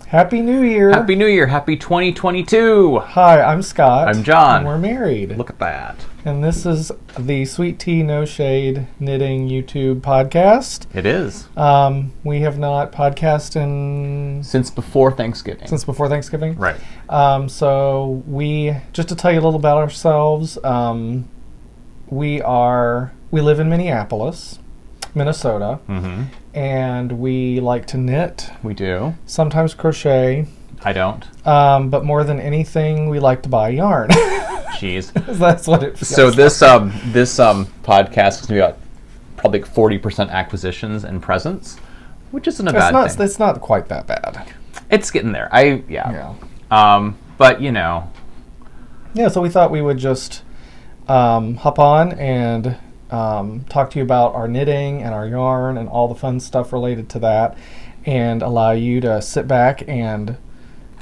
Happy New Year! Happy New Year! Happy 2022! Hi, I'm Scott. I'm John. And we're married. Look at that. And this is the SweetTeaNoShade Knitting YouTube podcast. It is. We have not podcasted Since before Thanksgiving. Right. Right. So just to tell you a little about ourselves, we live in Minneapolis, Minnesota, and we like to knit. We do. Sometimes crochet. I don't. But more than anything, we like to buy yarn. Jeez. That's what it feels So like. this podcast is going to be about probably 40% acquisitions and presents, which isn't a bad thing. It's not quite that bad. It's getting there. Yeah. But you know. Yeah, so we thought we would just hop on and talk to you about our knitting and our yarn and all the fun stuff related to that, and allow you to sit back and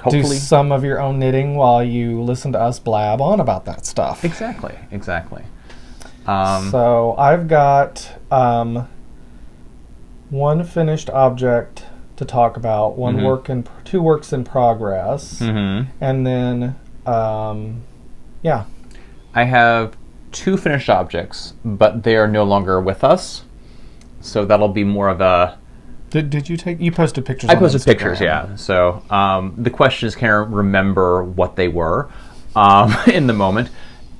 do some of your own knitting while you listen to us blab on about that stuff. Exactly. So I've got one finished object to talk about, two works in progress, and then I have two finished objects, but they are no longer with us, so that'll be more of a... Did you posted pictures? I posted pictures, yeah. So the question is, can I remember what they were in the moment?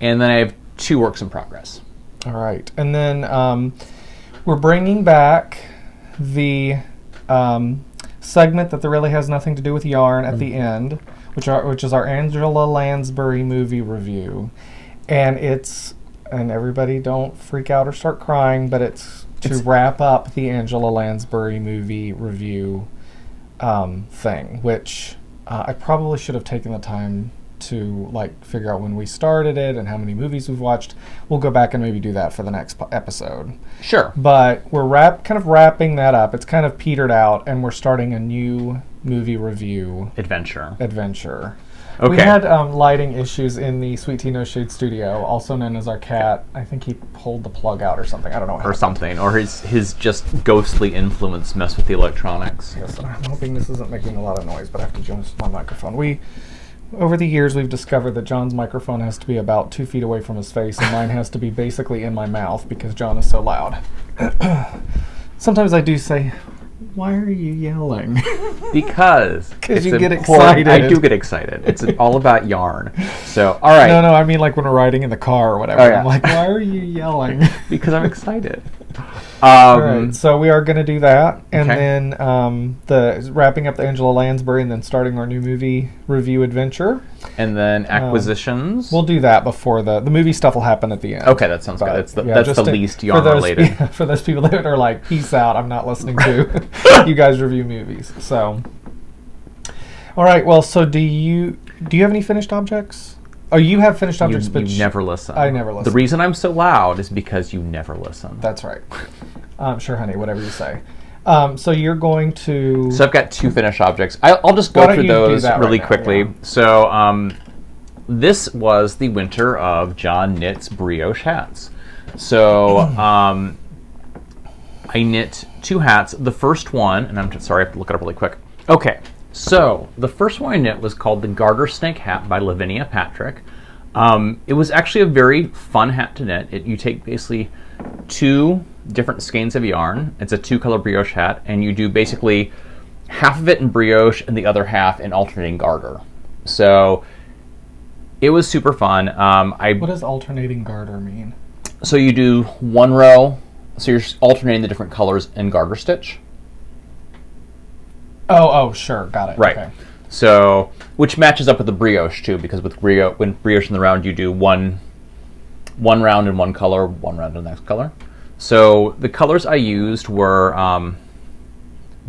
And then I have two works in progress. All right, and then we're bringing back the segment that really has nothing to do with yarn at the end, which is our Angela Lansbury movie review, and everybody don't freak out or start crying, but it's to wrap up the Angela Lansbury movie review thing, which I probably should have taken the time to figure out when we started it and how many movies we've watched. We'll go back and maybe do that for the next episode. Sure. But we're kind of wrapping that up. It's kind of petered out, and we're starting a new movie review adventure. Okay. We had lighting issues in the SweetTeaNoShade studio, also known as our cat. I think he pulled the plug out or something. I don't know what happened. Or his just ghostly influence messed with the electronics. Yes, I'm hoping this isn't making a lot of noise, but I have to adjust my microphone. Over the years, we've discovered that John's microphone has to be about 2 feet away from his face, and mine has to be basically in my mouth because John is so loud. Sometimes I do say, "Why are you yelling?" Because you get excited. I do get excited. It's all about yarn. So, all right. No, I mean when we're riding in the car or whatever. Oh, yeah. I'm like, why are you yelling? Because I'm excited. All right, so we are going to do that, and then the wrapping up the Angela Lansbury, and then starting our new movie review adventure. And then acquisitions. We'll do that before the movie stuff will happen at the end. Okay, that sounds good. That's the least yarn related. Yeah, for those people that are like, peace out, I'm not listening to you guys review movies. So, all right, well, so do you have any finished objects? Oh, you have finished objects, but you never listen. I never listen. The reason I'm so loud is because you never listen. That's right. Sure, honey, whatever you say. So you're going to... So I've got two finished objects. I'll just go through those really quickly. Yeah. So this was the winter of John Knits brioche hats. So I knit two hats. The first one, and I'm sorry, I have to look it up really quick. Okay. So, the first one I knit was called the Garter Snake Hat by Lavinia Patrick. It was actually a very fun hat to knit. You take basically two different skeins of yarn. It's a two-color brioche hat, and you do basically half of it in brioche and the other half in alternating garter. So, it was super fun. What does alternating garter mean? So, you do one row, so you're alternating the different colors in garter stitch. Oh, sure, got it. Right. Okay. So, which matches up with the brioche too, because with when brioche in the round, you do one round in one color, one round in the next color. So the colors I used were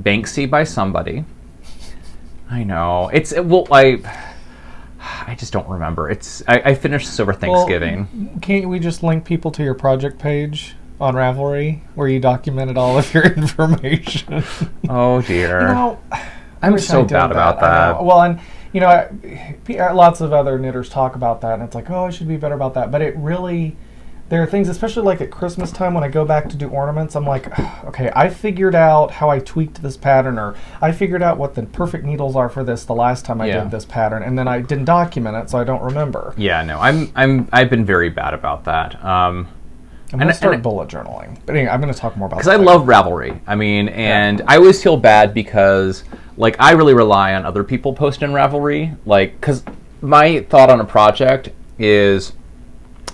Banksy by somebody. I know I just don't remember. I finished this over Thanksgiving. Well, can't we just link people to your project page on Ravelry where you documented all of your information? Oh dear. I'm so bad about that. Well, and lots of other knitters talk about that, and it's like, oh, I should be better about that. But it really, there are things, especially like at Christmas time when I go back to do ornaments, I'm like, okay, I figured out how I tweaked this pattern, or I figured out what the perfect needles are for this the last time I did this pattern, and then I didn't document it, so I don't remember. Yeah, no, I've been very bad about that. I'm going to start bullet journaling. But anyway, I'm going to talk more about that. Because I love Ravelry. I mean, and I always feel bad because, like, I really rely on other people posting Ravelry. Like, because my thought on a project is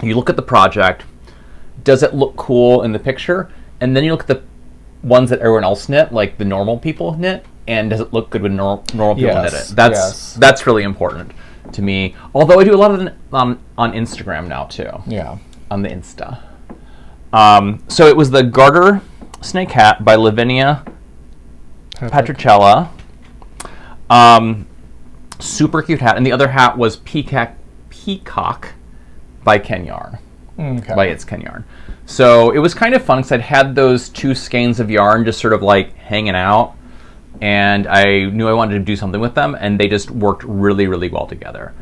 you look at the project, does it look cool in the picture? And then you look at the ones that everyone else knit, like the normal people knit, and does it look good when normal people knit it? That's really important to me. Although I do a lot of it on Instagram now, too. Yeah. On the Insta. So it was the Garter Snake Hat by Lavinia Patricella. Super cute hat. And the other hat was Peacock by Ken Yarn. Okay. By It's Ken Yarn. So it was kind of fun because I'd had those 2 skeins of yarn just sort of like hanging out. And I knew I wanted to do something with them. And they just worked really, really well together.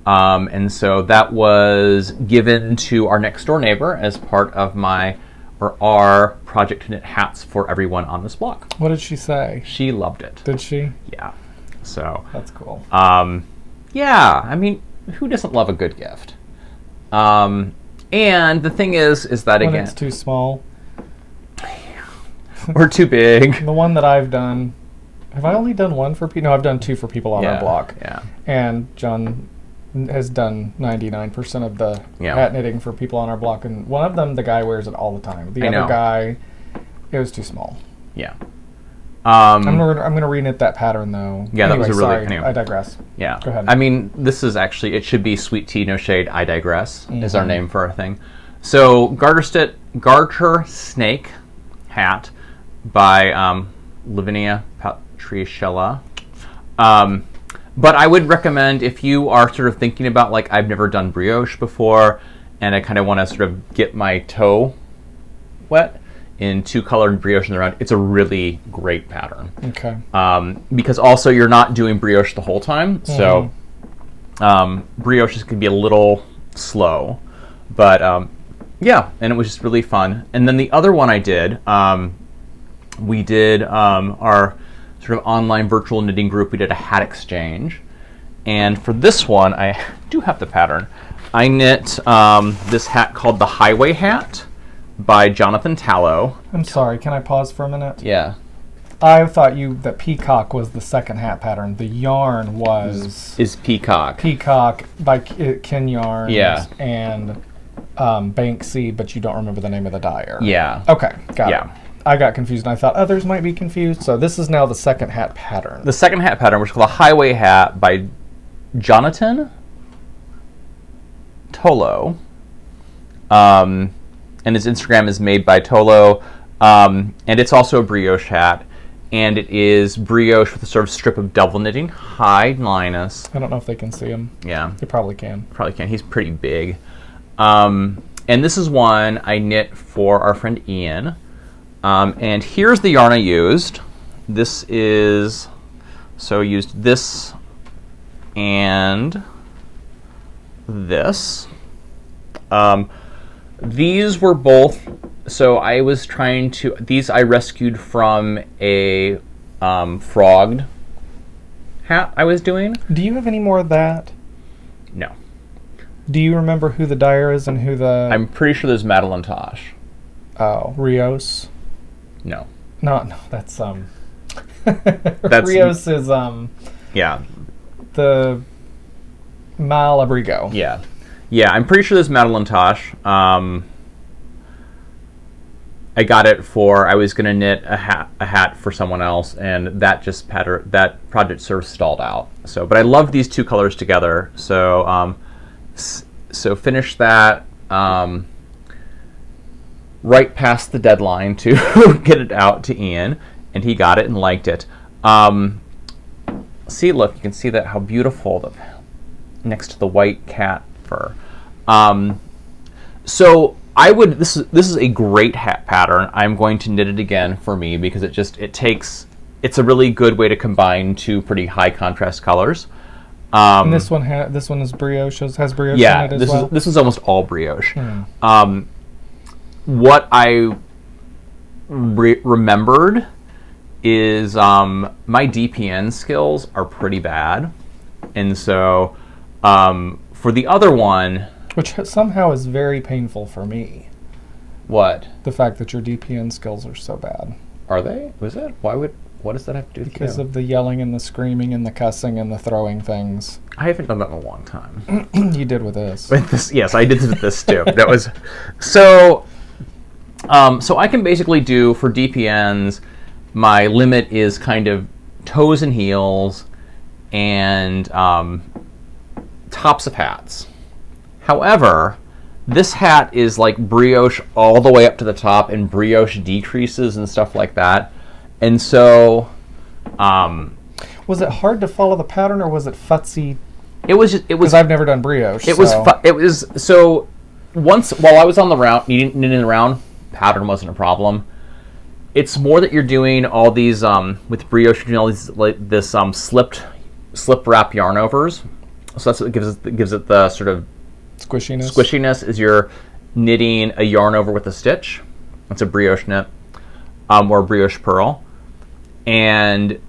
And so that was given to our next door neighbor as part of our project to knit hats for everyone on this block. What did she say? She loved it. Did she? Yeah. So that's cool. Yeah, I mean, who doesn't love a good gift? And the thing is that when again, it's too small or too big. The one that I've done, have I only done one for people? No, I've done 2 for people on our block. Yeah. And John has done 99% of the hat knitting for people on our block, and one of them, the guy wears it all the time. The other guy, it was too small. Yeah. I'm gonna reknit that pattern though. Yeah, anyway, that was a really. Sorry, I digress. Yeah. Go ahead. I mean, this is actually, it should be SweetTeaNoShade. I digress is our name for our thing. So Garter Snake Hat by Lavinia Patricella. But I would recommend, if you are sort of thinking about, like, I've never done brioche before, and I kind of want to sort of get my toe wet in 2-colored brioche in the round, it's a really great pattern. Okay. Because also you're not doing brioche the whole time, so brioche can be a little slow. But yeah, and it was just really fun. And then the other one I did, we did our sort of online virtual knitting group. We did a hat exchange, and for this one, I do have the pattern. I knit this hat called the Highway Hat by Jonatan Tollow. I'm sorry, can I pause for a minute? Yeah. I thought that Peacock was the second hat pattern. The yarn is Peacock. Peacock by Ken Yarn. Yeah. And Banksy, but you don't remember the name of the dyer. Yeah. Okay, got it. I got confused, and I thought others might be confused. So this is now the second hat pattern. The second hat pattern, which is called a Highway Hat by Jonatan Tollow. And his Instagram is made by Tollow. And it's also a brioche hat. And it is brioche with a sort of strip of double knitting. Hi, Linus. I don't know if they can see him. Yeah. They probably can. Probably can. He's pretty big. And this is one I knit for our friend Ian. And here's the yarn I used. This is, so I used this and this. These were both, so I was trying to, these I rescued from a frogged hat I was doing. Do you have any more of that? No. Do you remember who the dyer is and who the... I'm pretty sure there's Madeline Tosh. Oh, Rios? No. No, that's that's Rios is yeah, the Malabrigo. Yeah. Yeah, I'm pretty sure there's Madeline Tosh. I got it for, I was going to knit a hat for someone else, and that project sort of stalled out. So, but I love these 2 colors together. So, so finished that right past the deadline to get it out to Ian, and he got it and liked it. See, look, you can see that how beautiful next to the white cat fur. So I would, this is a great hat pattern. I'm going to knit it again for me because it's a really good way to combine 2 pretty high contrast colors. And this one is brioche, has brioche in it as well? Yeah, this is almost all brioche. what I remembered is my DPN skills are pretty bad. And so for the other one... Which somehow is very painful for me. What? The fact that your DPN skills are so bad. Are they? Was it? What does that have to do with you? Because of the yelling and the screaming and the cussing and the throwing things. I haven't done that in a long time. You did with this. With this, yes, I did with this too. That was so. So I can basically do for DPNs. My limit is kind of toes and heels, and tops of hats. However, this hat is like brioche all the way up to the top, and brioche decreases and stuff like that. And so, was it hard to follow the pattern, or was it futzy? It was. Because I've never done brioche. It was. So once while I was on the round, knitting the round, pattern wasn't a problem. It's more that you're doing all these with brioche, you're doing all these like this slip wrap yarn overs. So that's what gives it the sort of squishiness. Squishiness is you're knitting a yarn over with a stitch. That's a brioche knit, or brioche purl. And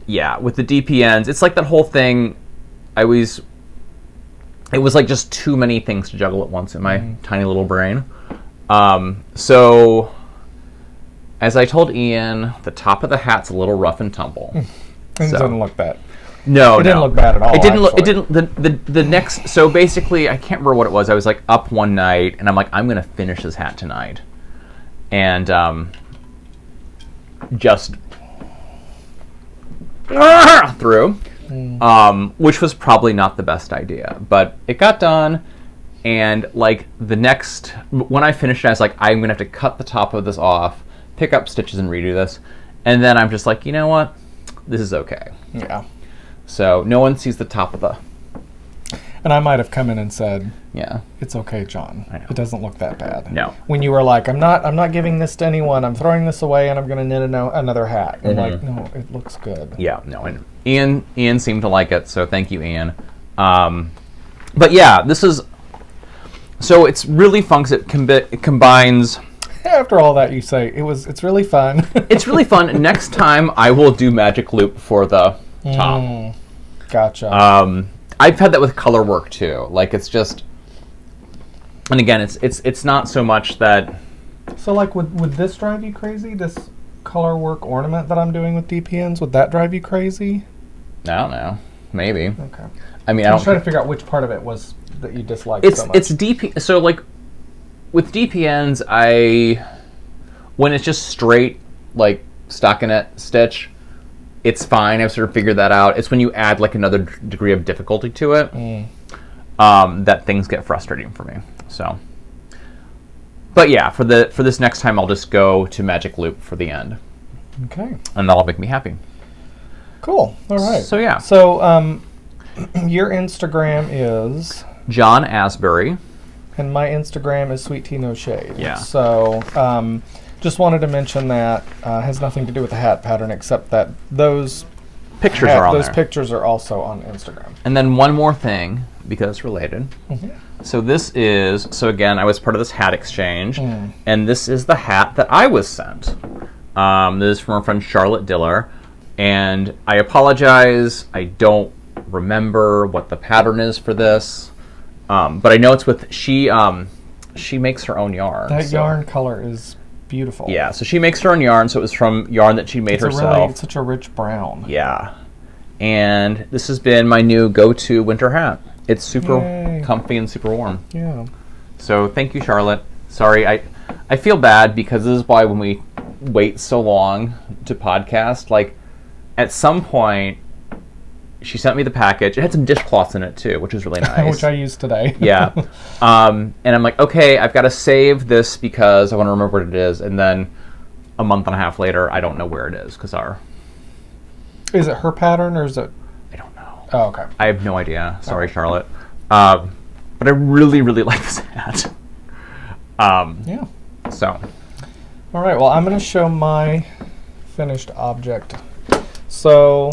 yeah, with the DPNs, it's like that whole thing. It was like just too many things to juggle at once in my tiny little brain. So as I told Ian, the top of the hat's a little rough and tumble. It doesn't look bad. No, it didn't look bad at all. It didn't look. It didn't. The next. So basically, I can't remember what it was. I was like up one night, and I'm like, I'm gonna finish this hat tonight, and just through, which was probably not the best idea, but it got done. And like the next, when I finished it, I was like, I'm gonna have to cut the top of this off, pick up stitches, and redo this. And then I'm just like, you know what? This is okay. Yeah. So no one sees the top of the... And I might have come in and said, "Yeah, it's okay, John. It doesn't look that bad." No. When you were like, I'm not giving this to anyone. I'm throwing this away, and I'm going to knit another hat. You're like, no, it looks good. Yeah, no. And Ian seemed to like it, so thank you, Ian. But yeah, this is... So it's really fun because it combines... After all that, you say, it's really fun. It's really fun. Next time, I will do magic loop for the top. Gotcha. I've had that with color work too. Like it's just, and again, it's not so much that. So like would this drive you crazy? This color work ornament that I'm doing with DPNs, would that drive you crazy? I don't know. Maybe. Okay. I mean, I'm trying to figure out which part of it was that you disliked so much. It's DP. So like with DPNs, when it's just straight like stockinette stitch, it's fine. I've sort of figured that out. It's when you add like another degree of difficulty to it that things get frustrating for me. So, but yeah, for this next time, I'll just go to magic loop for the end. Okay. And that'll make me happy. Cool. All right. So yeah. So your Instagram is John Asbury, and my Instagram is SweetTeaNoShade. Yeah. So just wanted to mention that has nothing to do with the hat pattern, except that those pictures are on those there. Pictures are also on Instagram. And then one more thing, because it's related. So this is, so again, I was part of this hat exchange, and this is the hat that I was sent. This is from our friend Charlotte Diller, and I apologize, I don't remember what the pattern is for this, but I know it's with, she makes her own yarn. That yarn color is beautiful. Yeah, so she makes her own yarn, so it was from yarn that she made herself. It's such a rich brown. Yeah. And this has been my new go-to winter hat. It's super comfy and super warm. Yeah. So thank you, Charlotte. Sorry, I feel bad because this is why when we wait so long to podcast, like at some point she sent me the package. It had some dishcloths in it too, which was really nice. Which I used today. Yeah. And I'm like, okay, I've got to save this because I want to remember what it is. And then a month and a half later, I don't know where it is because Is it her pattern or is it? I don't know. Oh, okay. I have no idea. Sorry, Charlotte. But I really, really like this hat. Yeah. So. All right. Well, I'm going to show my finished object. So,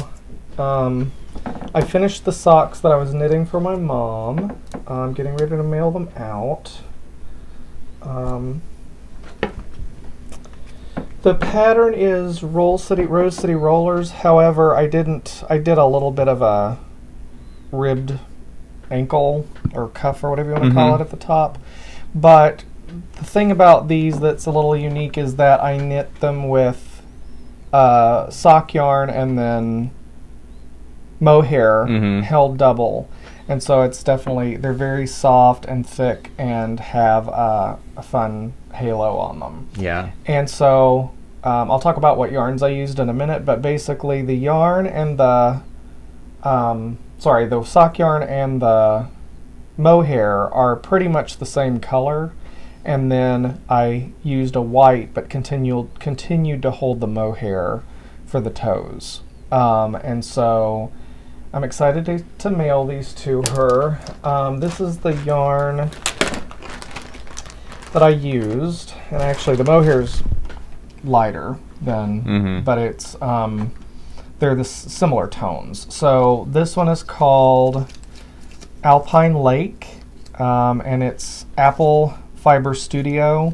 I finished the socks that I was knitting for my mom. I'm getting ready to mail them out. The pattern is Rose City Rollers. However, I did a little bit of a ribbed ankle or cuff or whatever you want to call it at the top. But the thing about these that's a little unique is that I knit them with sock yarn and then mohair held double. And so it's definitely, they're very soft and thick and have a fun halo on them. Yeah. And so I'll talk about what yarns I used in a minute, but basically the yarn and the sock yarn and the mohair are pretty much the same color. And then I used a white, but continued to hold the mohair for the toes. And so I'm excited to mail these to her. This is the yarn that I used, and actually the mohair's lighter than, but it's they're the similar tones. So this one is called Alpine Lake, and it's Apple Fiber Studio.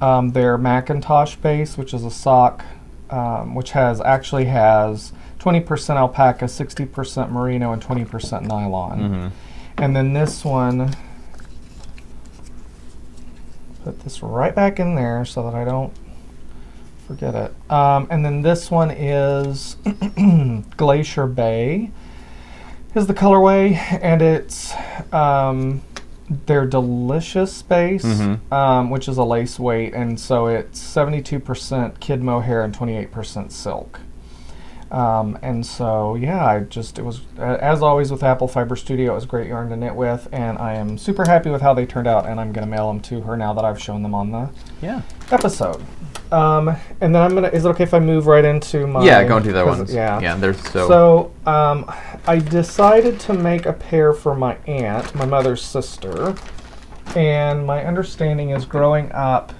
Their Macintosh base, which is a sock, which actually has 20% alpaca, 60% merino, and 20% nylon. And then this one, put this right back in there so that I don't forget it. And then this one is Glacier Bay is the colorway, and it's their Delicious base, which is a lace weight, and so it's 72% kid mohair and 28% silk. And so, yeah, it was, as always with Apple Fiber Studio, it was great yarn to knit with, and I am super happy with how they turned out, and I'm going to mail them to her now that I've shown them on the episode. And then is it okay if I move right into my... Yeah, go into the other ones. Yeah, they're so... So, I decided to make a pair for my aunt, my mother's sister, and my understanding is growing up,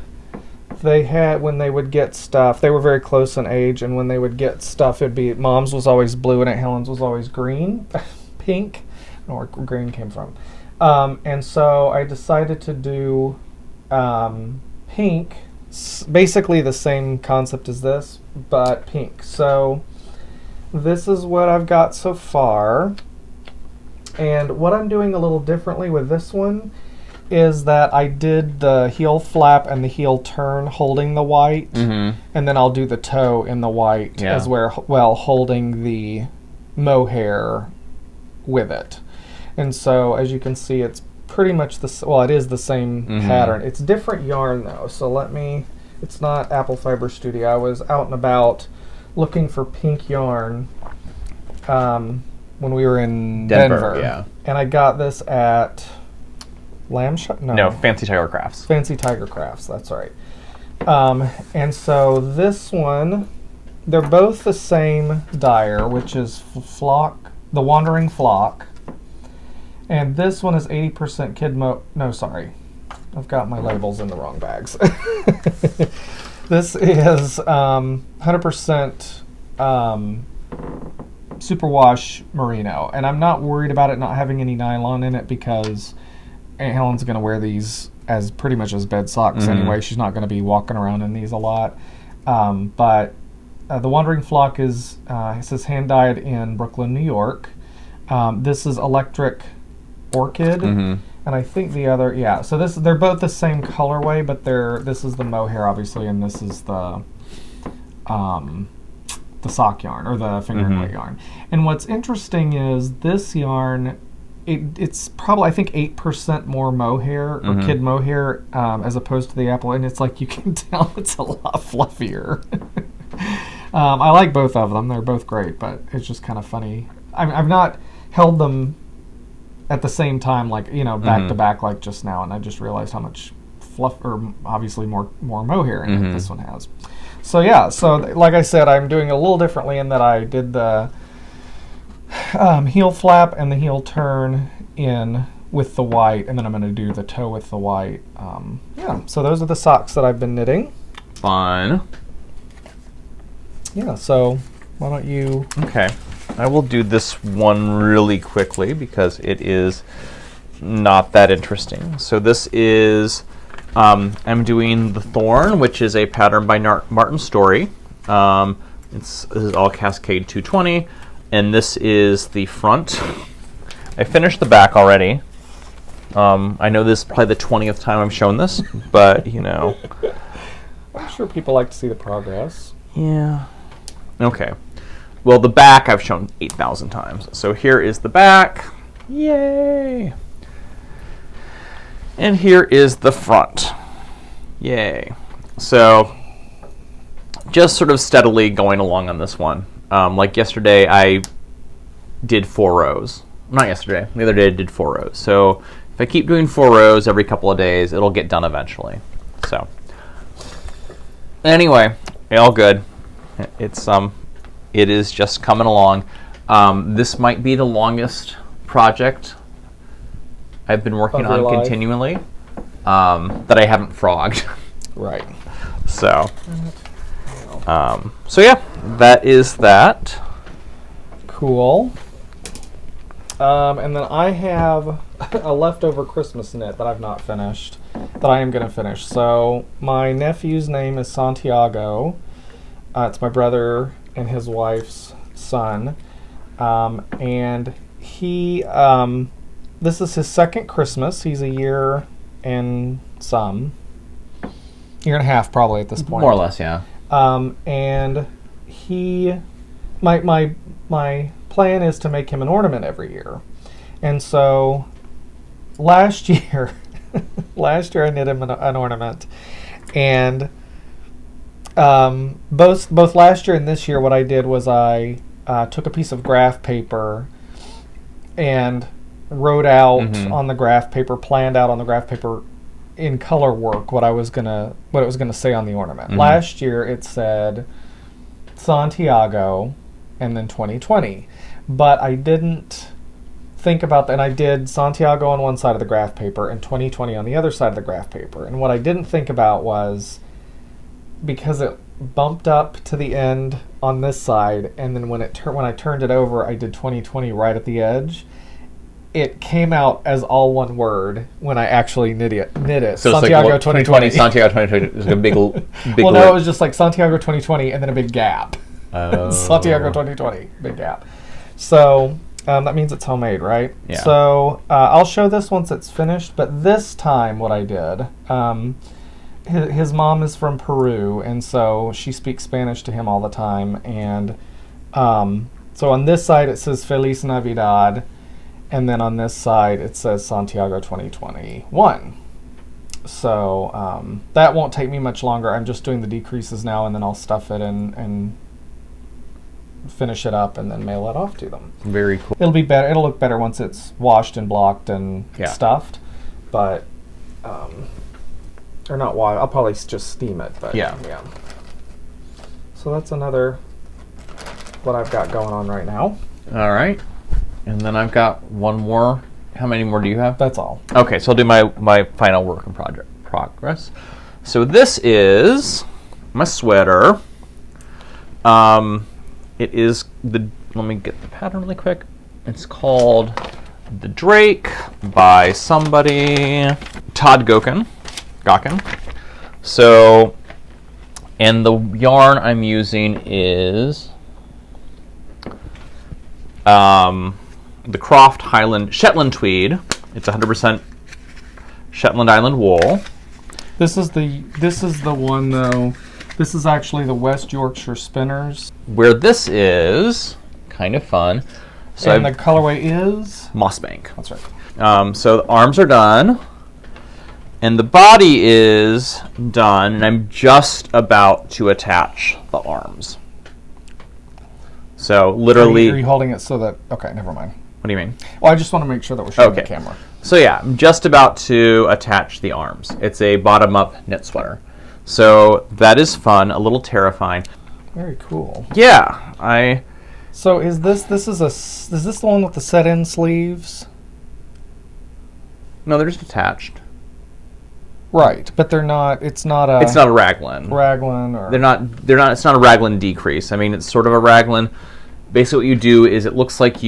when they would get stuff, they were very close in age, and when they would get stuff, it'd be, Mom's was always blue and Aunt Helen's was always green, pink, I don't know where green came from. And so I decided to do pink, basically the same concept as this, but pink. So this is what I've got so far, and what I'm doing a little differently with this one is that I did the heel flap and the heel turn holding the white, and then I'll do the toe in the white as well, holding the mohair with it. And so, as you can see, it's pretty much it is the same pattern. It's different yarn though, so it's not Apple Fiber Studio. I was out and about looking for pink yarn when we were in Denver, and I got this at Fancy Tiger Crafts. Fancy Tiger Crafts, that's right. And so this one, they're both the same dyer, which is the Wandering Flock. And this one is 80% I've got my labels in the wrong bags. This is 100% superwash merino. And I'm not worried about it not having any nylon in it because Aunt Helen's going to wear these as pretty much as bed socks anyway. She's not going to be walking around in these a lot. But the Wandering Flock is, it says hand-dyed in Brooklyn, New York. This is Electric Orchid. And I think the other, so they're both the same colorway, but this is the mohair, obviously, and this is the sock yarn, or the finger and weight yarn. And what's interesting is this yarn, it's probably, I think, 8% more mohair or kid mohair as opposed to the apple, and it's like you can tell it's a lot fluffier. I like both of them; they're both great, but it's just kind of funny. I've not held them at the same time, like back to back, like just now, and I just realized how much fluff, or obviously more mohair in it this one has. So like I said, I'm doing it a little differently in that I did the heel flap and the heel turn in with the white, and then I'm going to do the toe with the white. So those are the socks that I've been knitting. Fun. Yeah, so why don't you... Okay. I will do this one really quickly because it is not that interesting. So this is I'm doing the Thorn, which is a pattern by Martin Storey. This is all Cascade 220, and this is the front. I finished the back already. I know this is probably the 20th time I've shown this, but you know. I'm sure people like to see the progress. Yeah. Okay. Well, the back I've shown 8,000 times. So here is the back. Yay! And here is the front. Yay. So just sort of steadily going along on this one. Like yesterday, I did 4 rows. Not yesterday. The other day I did 4 rows. So if I keep doing 4 rows every couple of days, it'll get done eventually. So anyway, all good. It is just coming along. This might be the longest project I've been working on continually that I haven't frogged. Right. So yeah, that is that. Cool. And then I have a leftover Christmas knit that I've not finished, that I am going to finish. So my nephew's name is Santiago. It's my brother and his wife's son. And he, this is his second Christmas. He's a year and a half probably at this point. More or less, yeah. And my plan is to make him an ornament every year. And so last year I knit him an ornament. And both last year and this year, what I did was I took a piece of graph paper and wrote out on the graph paper, planned out on the graph paper in color work what it was gonna say on the ornament. Last year it said Santiago and then 2020, but I didn't think about that. And I did Santiago on one side of the graph paper and 2020 on the other side of the graph paper. And what I didn't think about was, because it bumped up to the end on this side, and then when I turned it over, I did 2020 right at the edge. It came out as all one word when I actually knit it. So Santiago it's like 2020. Santiago 2020 is a big well, no, it was just like Santiago 2020 and then a big gap. Santiago 2020, big gap. So that means it's homemade, right? Yeah. So I'll show this once it's finished, but this time what I did, his mom is from Peru, and so she speaks Spanish to him all the time. And so on this side it says Feliz Navidad, and then on this side it says Santiago 2021. So that won't take me much longer. I'm just doing the decreases now, and then I'll stuff it and finish it up and then mail it off to them. Very cool. It'll be better. It'll look better once it's washed and blocked and stuffed. But or not washed. I'll probably just steam it. But yeah. So that's another what I've got going on right now. All right. And then I've got one more. How many more do you have? That's all. Okay, so I'll do my final work in progress. So this is my sweater. It is let me get the pattern really quick. It's called The Drake by somebody, Todd Gocken. So, and the yarn I'm using is the Croft Shetland tweed. It's 100% Shetland Island wool. This is the one though. This is actually the West Yorkshire Spinners. Where this is kind of fun. So and the colorway is Mossbank. That's right. So the arms are done, and the body is done, and I'm just about to attach the arms. So literally, are you holding it so that? Okay, never mind. What do you mean? Well, I just want to make sure that we're showing the camera. So yeah, I'm just about to attach the arms. It's a bottom-up knit sweater. So that is fun, a little terrifying. Very cool. Yeah, So is this the one with the set-in sleeves? No, they're just attached. Right, but they're not. It's not a raglan. Raglan, or they're not. It's not a raglan decrease. I mean, it's sort of a raglan. Basically, what you do is it looks like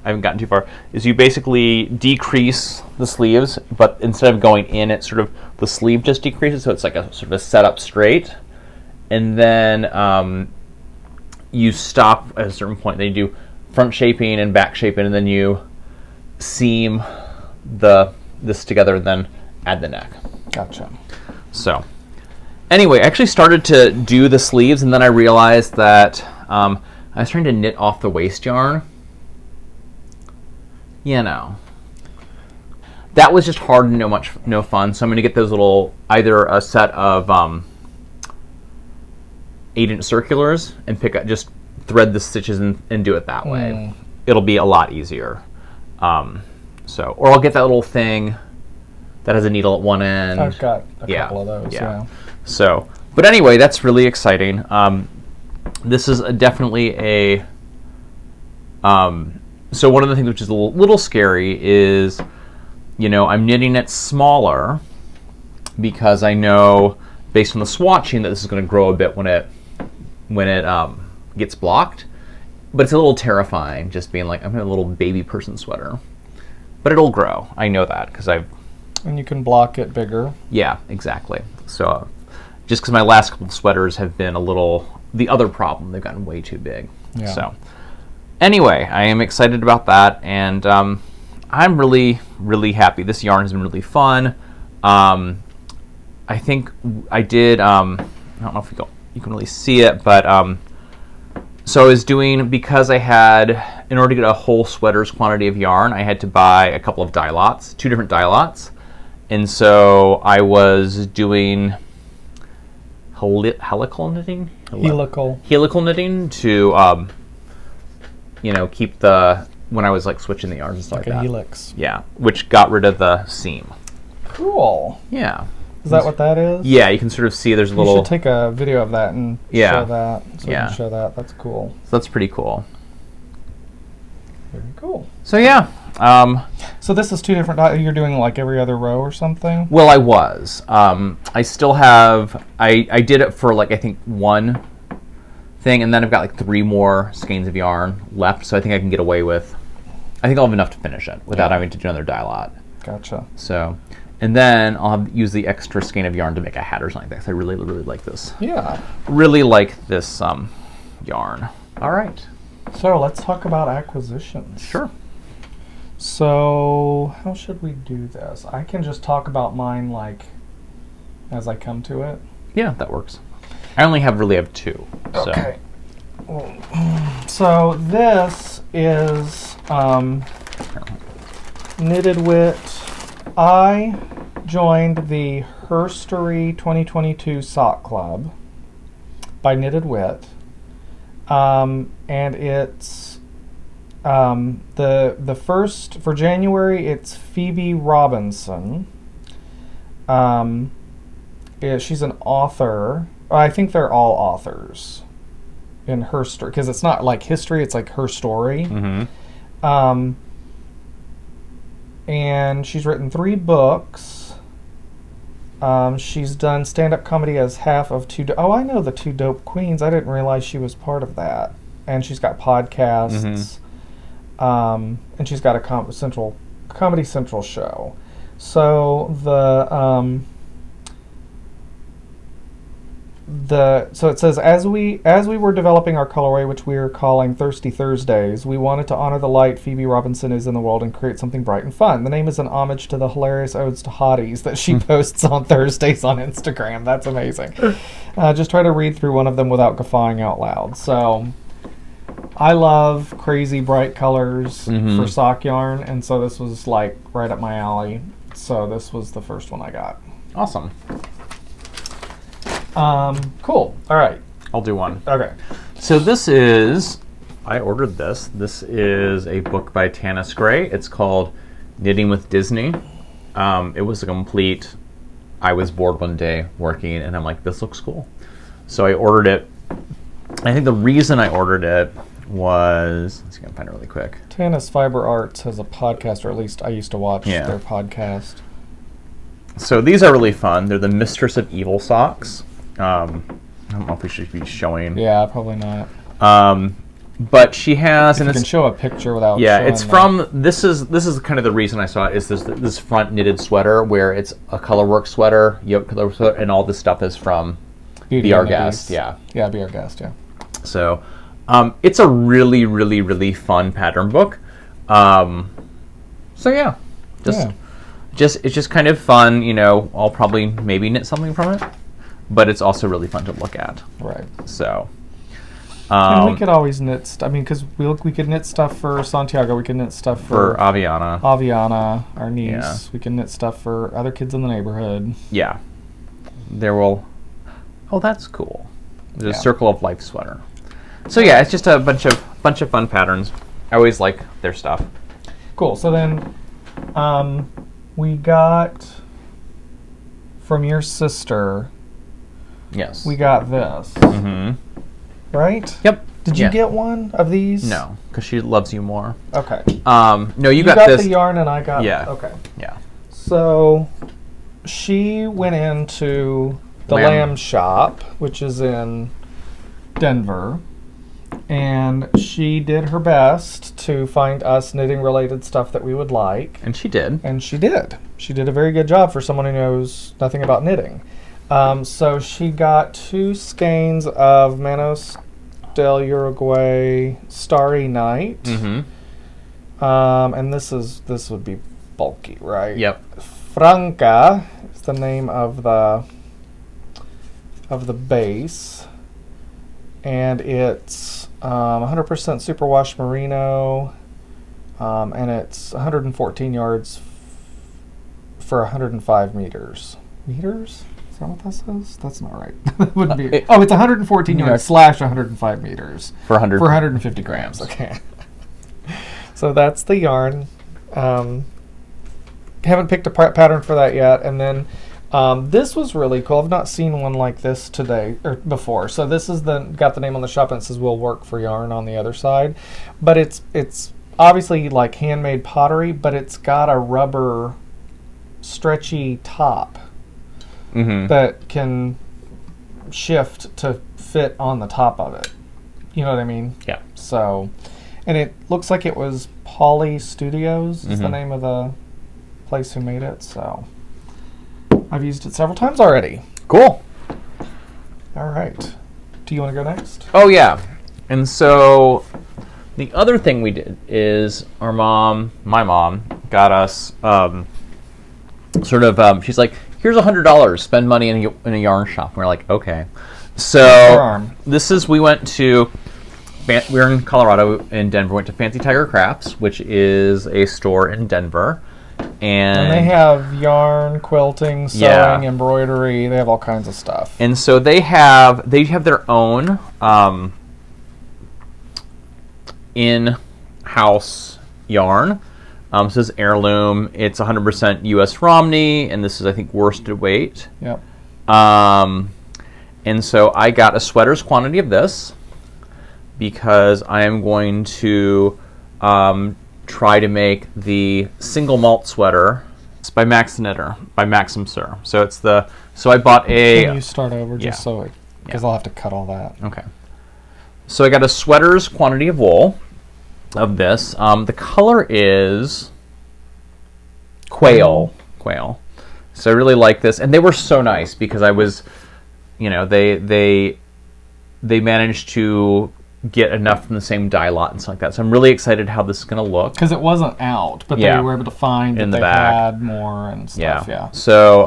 haven't gotten too far, is you basically decrease the sleeves, but instead of going in, it's sort of the sleeve just decreases, so it's like a sort of a setup straight, and then you stop at a certain point. Then you do front shaping and back shaping, and then you seam this together, and then add the neck. Gotcha. So, anyway, I actually started to do the sleeves, and then I realized that I was trying to knit off the waste yarn. You know, that was just hard and no fun. So I'm going to get those little, either a set of 8-inch circulars and just thread the stitches and do it that way. It'll be a lot easier. Or I'll get that little thing that has a needle at one end. I've got a couple of those. Yeah. So, but anyway, that's really exciting. This is definitely a. So one of the things which is a little scary is, I'm knitting it smaller because I know based on the swatching that this is going to grow a bit when it gets blocked. But it's a little terrifying, just being like, I'm a little baby person sweater. But it'll grow. I know that because I've. And you can block it bigger. Yeah, exactly. So, just because my last couple of sweaters have been the other problem, they've gotten way too big. Yeah. So, anyway, I am excited about that, and I'm really, really happy. This yarn has been really fun. I think I did. I don't know if you can really see it, but so I was doing, because I had, in order to get a whole sweater's quantity of yarn, I had to buy a couple of dye lots, 2 different dye lots. And so I was doing helical knitting? Helical knitting to, keep when I was like switching the yarns and stuff like that. Like a helix. Yeah, which got rid of the seam. Cool. Yeah. Is that what that is? Yeah, you can sort of see there's a little... You should take a video of that and show that. So we can show that. That's cool. So that's pretty cool. Very cool. So yeah. So this is 2 different... You're doing like every other row or something? Well, I was. I still have... I did it for like, I think, 1 thing, and then I've got like 3 more skeins of yarn left, so I think I can get away with... I think I'll have enough to finish it without having to do another dye lot. Gotcha. So... And then I'll use the extra skein of yarn to make a hat or something like that, because I really, really like this. Yeah. Really like this yarn. All right. So let's talk about acquisitions. Sure. So how should we do this? I can just talk about mine like as I come to it. Yeah, that works. I only really have 2. Okay. So this is Knitted Wit. I joined the Storey 2022 Sock Club by Knitted Wit, and it's the first for January. It's Phoebe Robinson. She's an author. I think they're all authors in her story, because it's not like history; it's like her story. Mm-hmm. And she's written 3 books. She's done stand-up comedy as half of I know the 2 Dope Queens. I didn't realize she was part of that. And she's got podcasts. Mm-hmm. And she's got a Comedy Central show. So so it says, as we were developing our colorway, which we are calling Thirsty Thursdays, we wanted to honor the light Phoebe Robinson is in the world and create something bright and fun. The name is an homage to the hilarious odes to hotties that she posts on Thursdays on Instagram. That's amazing. Just try to read through one of them without guffawing out loud. So I love crazy bright colors for sock yarn, and so this was like right up my alley. So this was the first one I got. Awesome. Cool. All right. I'll do one. Okay. So I ordered this. This is a book by Tanis Gray. It's called Knitting with Disney. It was a complete, I was bored one day working, and I'm like, this looks cool. So I ordered it. I think the reason I ordered it was, let's see if I can find it really quick. Tanis Fiber Arts has a podcast, or at least I used to watch their podcast. So these are really fun. They're the Mistress of Evil socks. I don't know if we should be showing. Yeah, probably not. But she has, and you can show a picture without. Yeah, it's from. This is kind of the reason I saw it. Is this front knitted sweater where it's a colorwork sweater, yoke color sweater, and all this stuff is from Be Our Guest. Yeah, Be Our Guest. Yeah. So, it's a really, really, really fun pattern book. So yeah, it's just kind of fun. You know, I'll probably maybe knit something from it, but it's also really fun to look at. Right. So. And we could always knit. I mean, because we could knit stuff for Santiago. We could knit stuff for Aviana. Aviana, our niece. Yeah. We can knit stuff for other kids in the neighborhood. Yeah. There will. Oh, that's cool. There's a Circle of Life sweater. So yeah, it's just a bunch of fun patterns. I always like their stuff. Cool. So then, we got from your sister. Yes. We got this. Mm-hmm. Right? Yep. Did you get one of these? No, because she loves you more. Okay. No, you got this. The yarn and I got. Yeah. Okay. Yeah. So, she went into the Lamb Shop, which is in Denver, and she did her best to find us knitting related stuff that we would like. And she did. And she did. She did a very good job for someone who knows nothing about knitting. So she got 2 skeins of Manos del Uruguay Starry Night. Mm-hmm. And this would be bulky, right? Yep. Franca is the name of the base, and it's 100% superwash merino, and it's 114 yards for 105 meters. Meters? Is that what that says? That's not right. That wouldn't be. It's 114 yards / 105 meters for 150 grams. Okay. So that's the yarn. Haven't picked a pattern for that yet. And then this was really cool. I've not seen one like this before. So this is got the name on the shop, and it says "Will Work for Yarn" on the other side. But it's obviously like handmade pottery, but it's got a rubber stretchy top. Mm-hmm. That can shift to fit on the top of it. You know what I mean? Yeah. So, and it looks like it was Polly Studios is the name of the place who made it. So, I've used it several times already. Cool. All right. Do you want to go next? Oh, yeah. And so, the other thing we did is my mom, got us she's like, here's $100. Spend money in a yarn shop. And we're like, okay. So we were in Colorado, in Denver. Went to Fancy Tiger Crafts, which is a store in Denver, and they have yarn, quilting, sewing, embroidery. They have all kinds of stuff. And so they have their own in-house yarn. So this is heirloom. It's 100% U.S. Romney, and this is, I think, worsted weight. Yep. And so I got a sweater's quantity of this because I am going to try to make the single malt sweater. It's by Max Knitter, by Maxim Sir. So I bought a... Can you start over because I'll have to cut all that. Okay. So I got a sweater's quantity of wool of this. The color is quail. So I really like this, and they were so nice because I was, they managed to get enough from the same dye lot and stuff like that. So I'm really excited how this is going to look. Because it wasn't out, but they were able to find in that the they back. had more and stuff. Yeah. So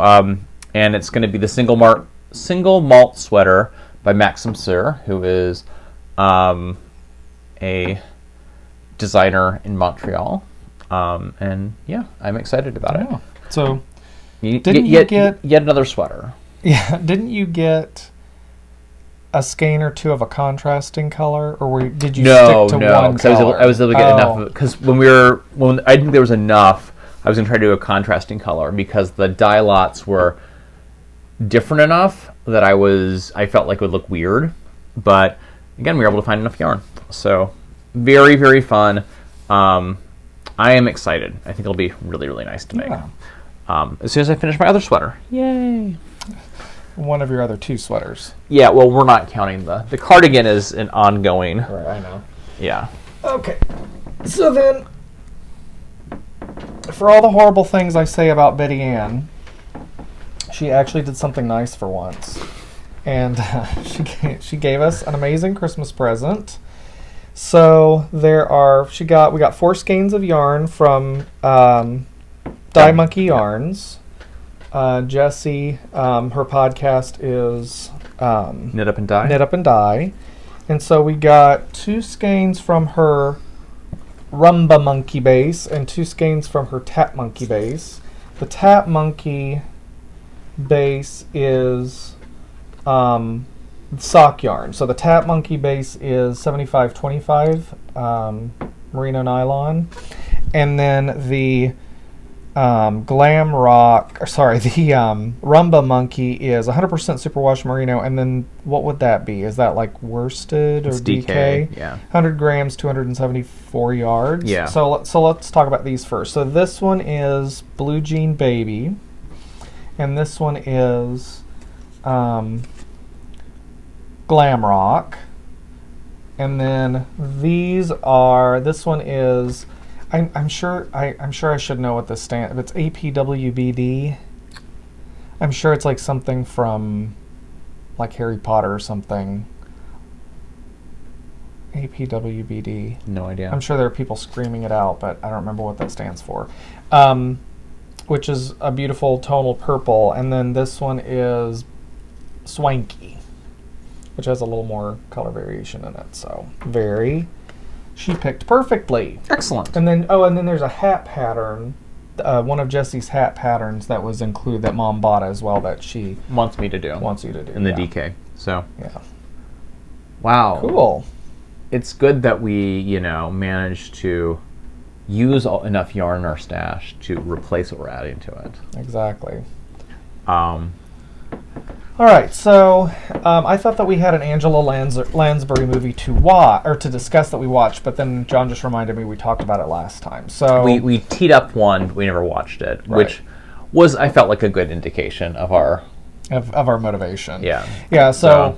and it's going to be the single malt sweater by Maxim Sir, who is a designer in Montreal, and I'm excited about it. So, didn't you get yet another sweater? Yeah, didn't you get a skein or 2 of a contrasting color, or did you stick to one color? I was able to get enough of it because when I didn't think there was enough, I was going to try to do a contrasting color because the dye lots were different enough that I felt like it would look weird, but again, we were able to find enough yarn. So. Very, very fun. I am excited. I think it'll be really, really nice to make. Yeah. As soon as I finish my other sweater. Yay. One of your other 2 sweaters. Yeah, well, we're not counting the cardigan is an ongoing. Right, I know. Yeah. Okay. So then, for all the horrible things I say about Betty Ann, she actually did something nice for once. And she gave us an amazing Christmas present. So we got 4 skeins of yarn from Dye Monkey Yarns. Jessie, her podcast is Knit Up and Dye. Knit Up and Dye. And so we got 2 skeins from her Rumba Monkey base and 2 skeins from her Tap Monkey base. The Tap Monkey base is sock yarn. So the Tap Monkey base is 75-25 merino nylon. And then the Rumba Monkey is 100% superwash merino, and then what would that be? Is that like worsted or DK? Yeah. 100 grams, 274 yards. Yeah. So let's talk about these first. So this one is Blue Jean Baby, and this one is Glam Rock, and then this one is. I'm sure I should know what this stands. If it's APWBD, I'm sure it's like something from like Harry Potter or something. APWBD. No idea. I'm sure there are people screaming it out, but I don't remember what that stands for. Which is a beautiful tonal purple, and then this one is Swanky, which has a little more color variation in it. So she picked perfectly. Excellent. And then there's a hat pattern, one of Jessie's hat patterns that was included that Mom bought as well that she wants you to do in the DK. So yeah. Wow. Cool. It's good that we managed to use enough yarn in our stash to replace what we're adding to it. Exactly. All right, so I thought that we had an Angela Lansbury movie to watch or to discuss that we watched, but then John just reminded me we talked about it last time. So we teed up one, we never watched it, right. Which was, I felt like, a good indication of our motivation. Yeah. Yeah. So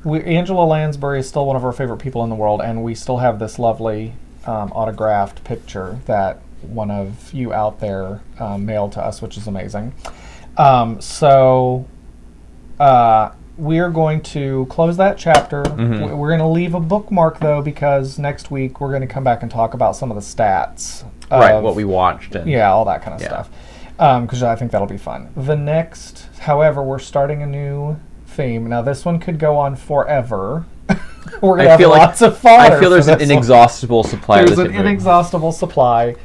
Angela Lansbury is still one of our favorite people in the world, and we still have this lovely autographed picture that one of you out there mailed to us, which is amazing. We're going to close that chapter. Mm-hmm. We're going to leave a bookmark, though, because next week we're going to come back and talk about some of the stats. Right, what we watched. All that kind of stuff. Because I think that'll be fun. However, we're starting a new theme. Now, this one could go on forever. We're going to have lots of fodder. I feel there's an inexhaustible supply. There's an inexhaustible supply.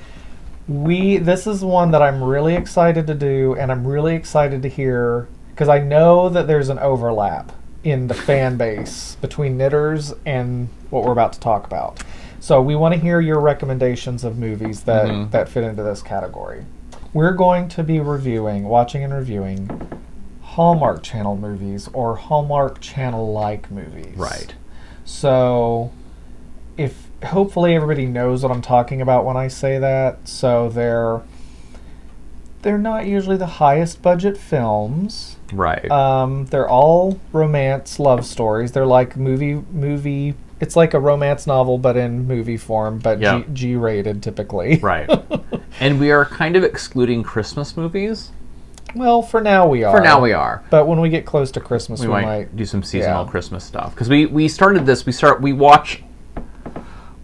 This is one that I'm really excited to do, and I'm really excited to hear, because I know that there's an overlap in the fan base between knitters and what we're about to talk about. So we want to hear your recommendations of movies that fit into this category. We're going to be watching and reviewing Hallmark Channel movies or Hallmark Channel-like movies. Right. So hopefully everybody knows what I'm talking about when I say that. So they're not usually the highest budget films. Right. They're all romance love stories. They're like movie. It's like a romance novel, but in movie form, but G-rated typically. Right. And we are kind of excluding Christmas movies. Well, for now we are. But when we get close to Christmas, we might do some seasonal Christmas stuff. Because we started this. We watched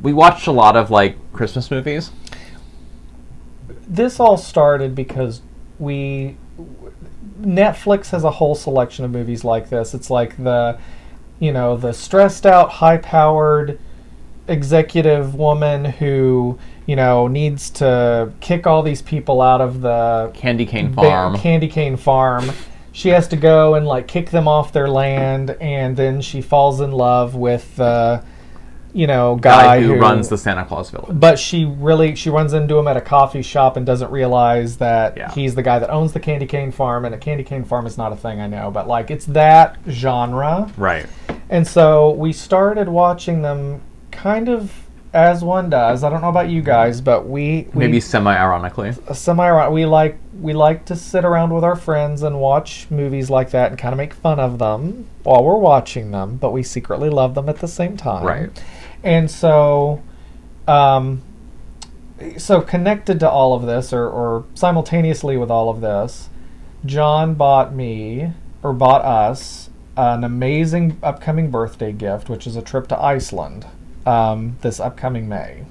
a lot of like Christmas movies. This all started because Netflix has a whole selection of movies like this. It's like the stressed out, high-powered executive woman who, needs to kick all these people out of the candy cane farm. She has to go and like kick them off their land, and then she falls in love with the guy who runs the Santa Claus Village. But she runs into him at a coffee shop and doesn't realize that he's the guy that owns the candy cane farm, and a candy cane farm is not a thing, I know, but like it's that genre. Right. And so we started watching them kind of as one does. I don't know about you guys, but we maybe semi-ironically. We like to sit around with our friends and watch movies like that and kind of make fun of them while we're watching them, but we secretly love them at the same time. Right. And so, so connected to all of this, or simultaneously with all of this, John bought us an amazing upcoming birthday gift, which is a trip to Iceland this upcoming May.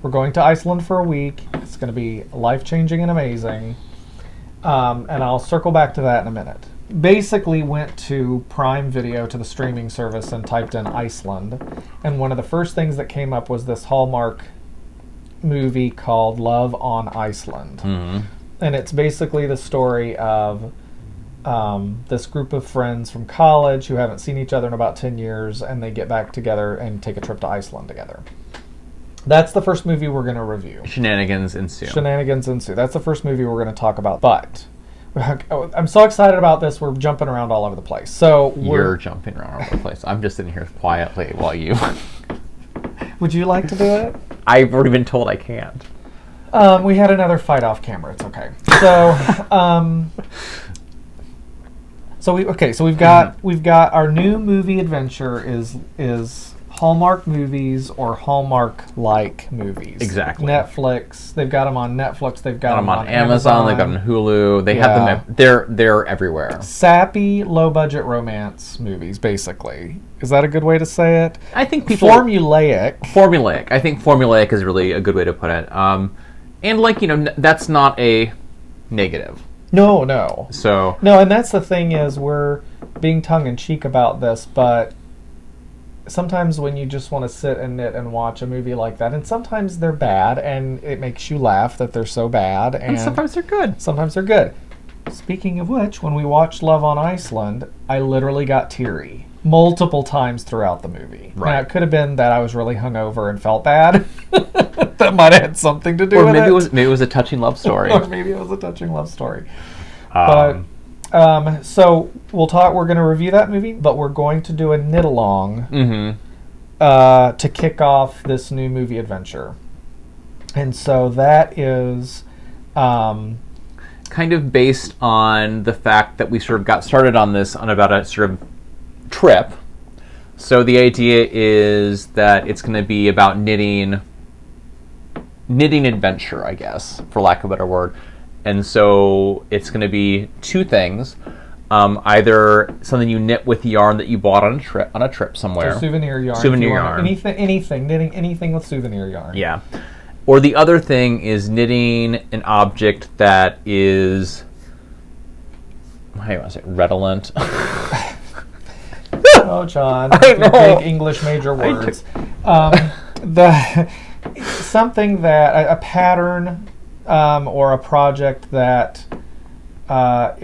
We're going to Iceland for a week. It's going to be life-changing and amazing. And I'll circle back to that in a minute. Basically went to Prime Video, to the streaming service, and typed in Iceland. And one of the first things that came up was this Hallmark movie called Love on Iceland. Mm-hmm. And it's basically the story of this group of friends from college who haven't seen each other in about 10 years, and they get back together and take a trip to Iceland together. That's the first movie we're going to review. Shenanigans ensue. That's the first movie we're going to talk about. But I'm so excited about this, we're jumping around all over the place. So you're jumping around all over the place. I'm just sitting here quietly while you... Would you like to do it? I've already been told I can't. We had another fight off camera. It's okay. So, we've got our new movie adventure is Hallmark movies or Hallmark-like movies. Exactly. Netflix. They've got them on Netflix. They've got them on Amazon. They've got them on Hulu. They have them. They're everywhere. Sappy, low-budget romance movies, basically. Is that a good way to say it? I think people... Formulaic. I think formulaic is really a good way to put it. And that's not a negative. No. So... No, and that's the thing is we're being tongue-in-cheek about this, but sometimes when you just want to sit and knit and watch a movie like that, and sometimes they're bad, and it makes you laugh that they're so bad. And sometimes they're good. Speaking of which, when we watched Love on Iceland, I literally got teary multiple times throughout the movie. Right. Now, it could have been that I was really hungover and felt bad. That might have had something to do with it. Or maybe it was a touching love story. So we're going to review that movie, but we're going to do a knit along to kick off this new movie adventure. And so that is kind of based on the fact that we sort of got started on this on about a sort of trip. So the idea is that it's going to be about knitting adventure, I guess, for lack of a better word. And so it's going to be two things. Either something you knit with yarn that you bought on a trip somewhere. So souvenir yarn. Anything, knitting anything with souvenir yarn. Yeah. Or the other thing is knitting an object that is, how do you want to say, redolent? Oh, John. I know. Big English major words. Something that, a pattern or a project that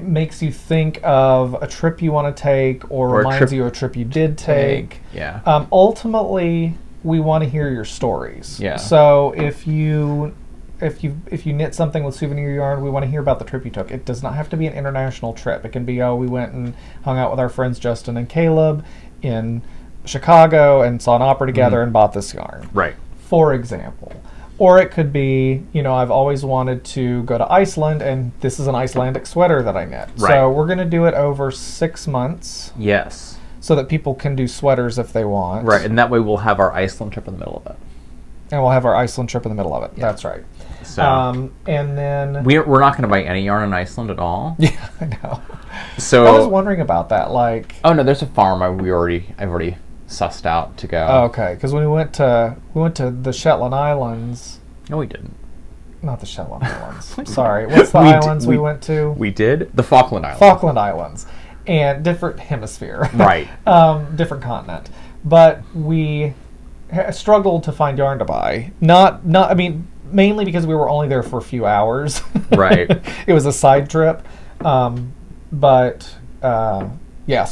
makes you think of a trip you want to take or reminds you of a trip you did take. Yeah. Ultimately, we want to hear your stories. Yeah. So if you knit something with souvenir yarn, we want to hear about the trip you took. It does not have to be an international trip. It can be, we went and hung out with our friends Justin and Caleb in Chicago and saw an opera together and bought this yarn. Right. For example. Or it could be, I've always wanted to go to Iceland, and this is an Icelandic sweater that I knit. Right. So we're going to do it over 6 months. Yes. So that people can do sweaters if they want. Right, and that way we'll have our Iceland trip in the middle of it. And we'll have our Iceland trip in the middle of it. Yeah. That's right. So, and then... We're not going to buy any yarn in Iceland at all. Yeah, I know. So I was wondering about that, like... Oh, no, there's a farm I've already sussed out to go. Oh, okay, because when we went to the Shetland Islands... No, we didn't. Not the Shetland Islands. Sorry, what's the islands we went to? We did? The Falkland Islands. Falkland Islands. And different hemisphere. Right. Different continent. But we struggled to find yarn to buy. Mainly because we were only there for a few hours. Right. It was a side trip. So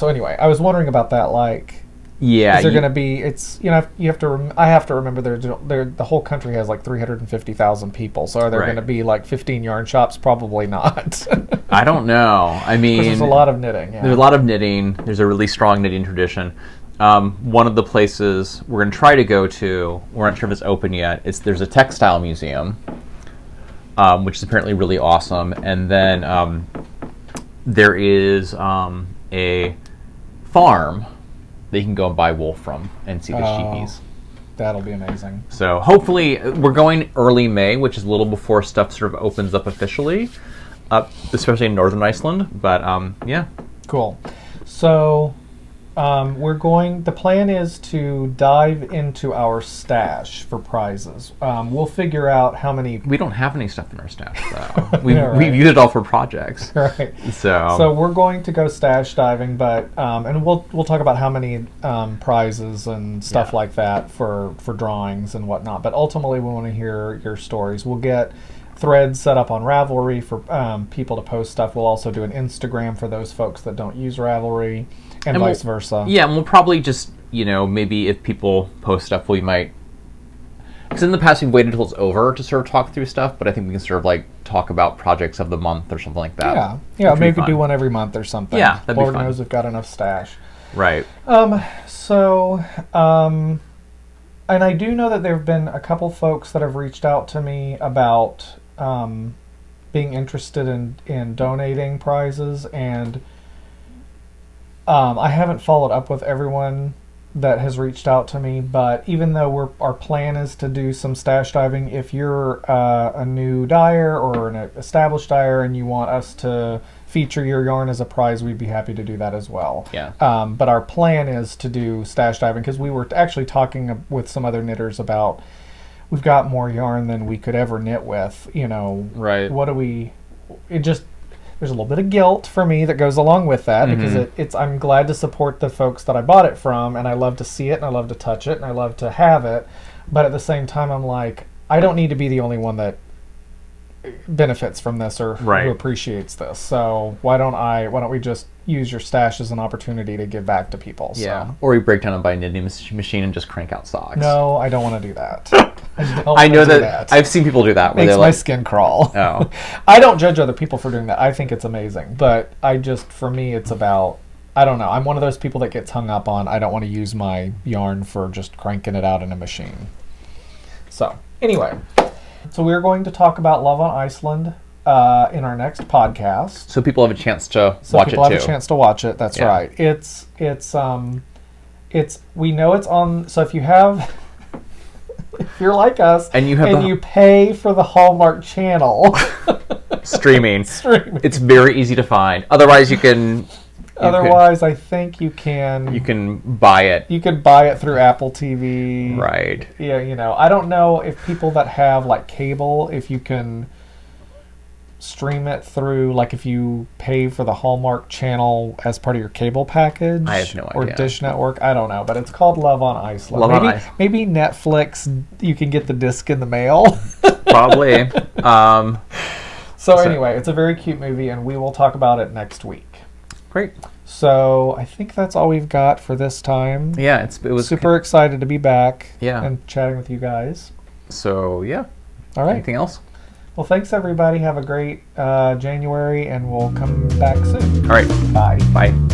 anyway, I was wondering about that, like... Yeah, is there going to be? It's you have to. I have to remember the whole country has like 350,000 people. So are there going to be like 15 yarn shops? Probably not. I don't know. I mean, there's a lot of knitting. Yeah. There's a lot of knitting. There's a really strong knitting tradition. One of the places we're going to try to go to, we're not sure if it's open yet. There's a textile museum, which is apparently really awesome, and then there is a farm that you can go and buy wool from and see the sheepies. That'll be amazing. So hopefully, we're going early May, which is a little before stuff sort of opens up officially, especially in Northern Iceland. But yeah. Cool. So the plan is to dive into our stash for prizes. We'll figure out how many. We don't have any stuff in our stash, though. We've used it all for projects. Right. So we're going to go stash diving, but and we'll talk about how many prizes and stuff like that for drawings and whatnot. But ultimately, we want to hear your stories. We'll get threads set up on Ravelry for people to post stuff. We'll also do an Instagram for those folks that don't use Ravelry. And vice versa. Yeah, and we'll probably just, maybe if people post stuff, we might... Because in the past, we've waited until it's over to sort of talk through stuff, but I think we can sort of, talk about projects of the month or something like that. Yeah, maybe do one every month or something. Yeah, that'd be fun. Lord knows we've got enough stash. Right. And I do know that there have been a couple folks that have reached out to me about being interested in donating prizes, and... I haven't followed up with everyone that has reached out to me, but even though our plan is to do some stash diving, if you're a new dyer or an established dyer and you want us to feature your yarn as a prize, we'd be happy to do that as well. Yeah. But our plan is to do stash diving because we were actually talking with some other knitters about we've got more yarn than we could ever knit with. Right. What do we? There's a little bit of guilt for me that goes along with that because I'm glad to support the folks that I bought it from, and I love to see it, and I love to touch it, and I love to have it. But at the same time, I'm like, I don't need to be the only one that benefits from this or who appreciates this. So why don't we just use your stash as an opportunity to give back to people? Yeah. So. Or we break down and buy a knitting machine and just crank out socks. No, I don't want to do that. I know that. I've seen people do that. Makes my skin crawl. Oh. I don't judge other people for doing that. I think it's amazing. But for me, it's about, I don't know. I'm one of those people that gets hung up on, I don't want to use my yarn for just cranking it out in a machine. So, anyway. So we're going to talk about Love on Iceland in our next podcast. So people have a chance to watch it too. So people have a chance to watch it. That's right. It's we know it's on. So if you're like us and you pay for the Hallmark Channel streaming, it's very easy to find. Otherwise, I think you can. You can buy it. You could buy it through Apple TV. Right. Yeah, I don't know if people that have cable, if you can stream it through, if you pay for the Hallmark Channel as part of your cable package. I have no idea. Or Dish Network. I don't know, but it's called Love on Iceland. Maybe Netflix. You can get the disc in the mail. Probably. So anyway, it's a very cute movie, and we will talk about it next week. Great. So I think that's all we've got for this time. Yeah, it was super excited to be back. Yeah. And chatting with you guys. So yeah. All right. Anything else? Well, thanks everybody. Have a great January, and we'll come back soon. All right. Bye. Bye.